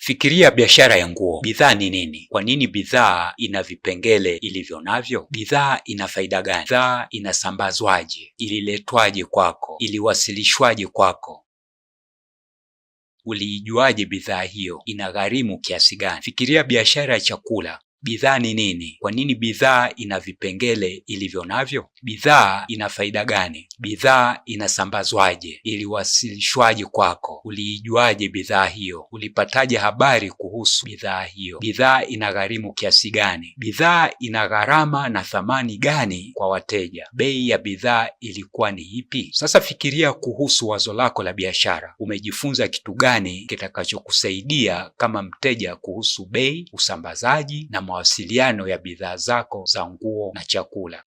Fikiria biashara ya nguo. Bidhaa ni nini? Kwa nini bidhaa ina vipengele ilivyo navyo? Bidhaa ina faida gani? Bidhaa inasambazwaje? Ililetwaje kwako? Iliwasilishwaje kwako? Uliijuaje bidhaa hiyo? Inagharimu kiasi gani? Fikiria biashara ya chakula. Bidhaa ni nini? Kwa nini bidhaa ina vipengele ilivyo navyo? Bidhaa ina faida gani? Bidhaa inasambazwaje? Iliwasilishwaje kwako? Uliijuaje bidhaa hiyo? Ulipataje habari kuhusu bidhaa hiyo? Bidhaa inagharimu kiasi gani? Bidhaa ina gharama na thamani gani kwa wateja? Bei ya bidhaa ilikuwa ni ipi? Sasa fikiria kuhusu wazo lako la biashara. Umejifunza kitu gani kitakachokusaidia kama mteja kuhusu bei, usambazaji na mawasiliano ya bidhaa zako za nguo na chakula?